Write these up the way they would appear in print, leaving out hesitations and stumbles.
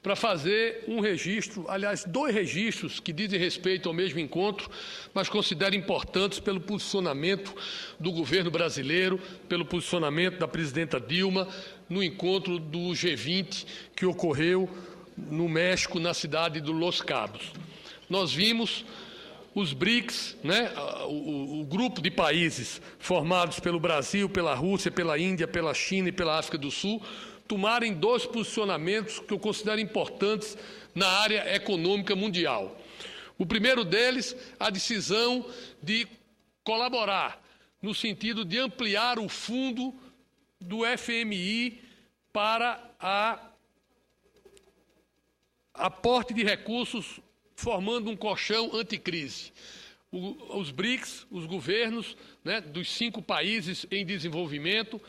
para fazer um registro, aliás, 2 registros que dizem respeito ao mesmo encontro, mas considero importantes pelo posicionamento do governo brasileiro, pelo posicionamento da presidenta Dilma no encontro do G20 que ocorreu no México, na cidade de Los Cabos. Nós vimos os BRICS, o grupo de países formados pelo Brasil, pela Rússia, pela Índia, pela China e pela África do Sul, tomarem 2 posicionamentos que eu considero importantes na área econômica mundial. O primeiro deles, a decisão de colaborar no sentido de ampliar o fundo do FMI para aporte de recursos, formando um colchão anticrise. Os BRICS, os governos dos 5 países em desenvolvimento,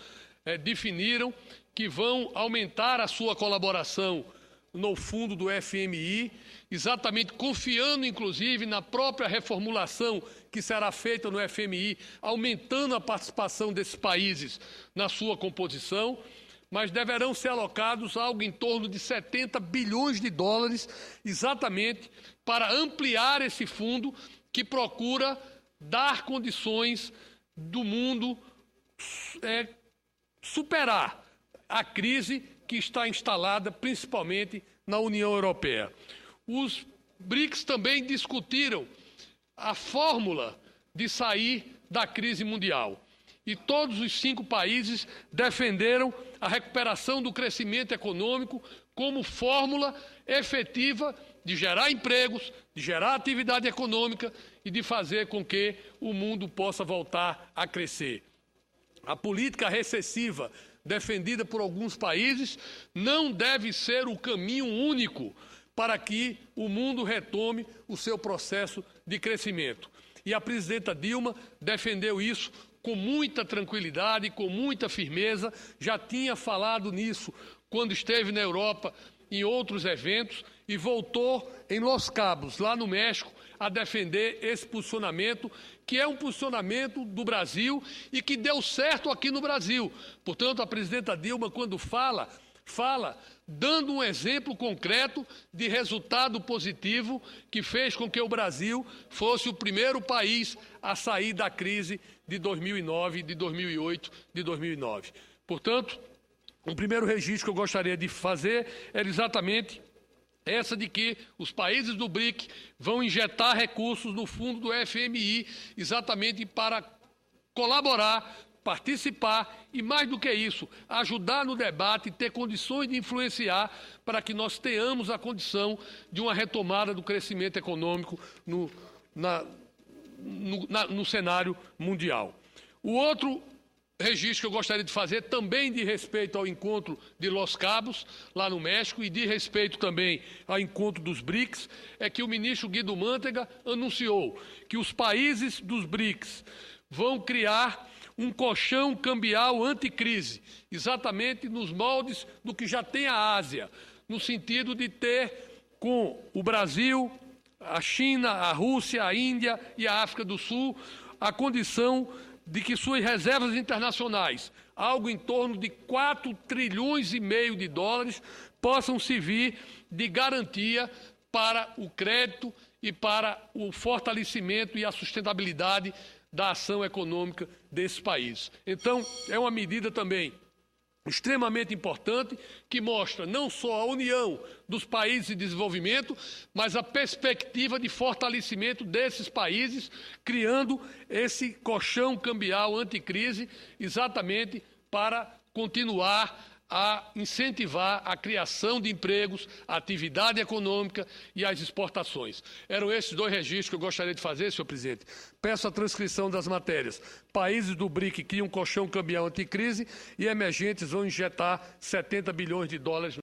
definiram que vão aumentar a sua colaboração no fundo do FMI, exatamente confiando, inclusive, na própria reformulação que será feita no FMI, aumentando a participação desses países na sua composição, mas deverão ser alocados algo em torno de 70 bilhões de dólares, exatamente para ampliar esse fundo que procura dar condições do mundo superar a crise que está instalada principalmente na União Europeia. Os BRICS também discutiram a fórmula de sair da crise mundial. E todos os 5 países defenderam a recuperação do crescimento econômico como fórmula efetiva de gerar empregos, de gerar atividade econômica e de fazer com que o mundo possa voltar a crescer. A política recessiva defendida por alguns países não deve ser o caminho único para que o mundo retome o seu processo de crescimento. E a presidenta Dilma defendeu isso com muita tranquilidade, com muita firmeza, já tinha falado nisso quando esteve na Europa em outros eventos e voltou em Los Cabos, lá no México, a defender esse posicionamento, que é um posicionamento do Brasil e que deu certo aqui no Brasil. Portanto, a presidenta Dilma, quando fala dando um exemplo concreto de resultado positivo que fez com que o Brasil fosse o primeiro país a sair da crise de 2009, de 2008, de 2009. Portanto, o primeiro registro que eu gostaria de fazer era exatamente essa de que os países do BRIC vão injetar recursos no fundo do FMI exatamente para colaborar, participar e, mais do que isso, ajudar no debate e ter condições de influenciar para que nós tenhamos a condição de uma retomada do crescimento econômico no cenário mundial. O outro registro que eu gostaria de fazer, também de respeito ao encontro de Los Cabos, lá no México, e de respeito também ao encontro dos BRICS, é que o ministro Guido Mantega anunciou que os países dos BRICS vão criar um colchão cambial anticrise, exatamente nos moldes do que já tem a Ásia, no sentido de ter com o Brasil, a China, a Rússia, a Índia e a África do Sul a condição de que suas reservas internacionais, algo em torno de 4,5 trilhões de dólares, possam servir de garantia para o crédito e para o fortalecimento e a sustentabilidade da ação econômica desses países. Então, é uma medida também extremamente importante, que mostra não só a união dos países em desenvolvimento, mas a perspectiva de fortalecimento desses países, criando esse colchão cambial anticrise, exatamente para continuar a incentivar a criação de empregos, a atividade econômica e as exportações. Eram esses 2 registros que eu gostaria de fazer, senhor presidente. Peço a transcrição das matérias. Países do BRIC criam um colchão cambial anticrise e emergentes vão injetar 70 bilhões de dólares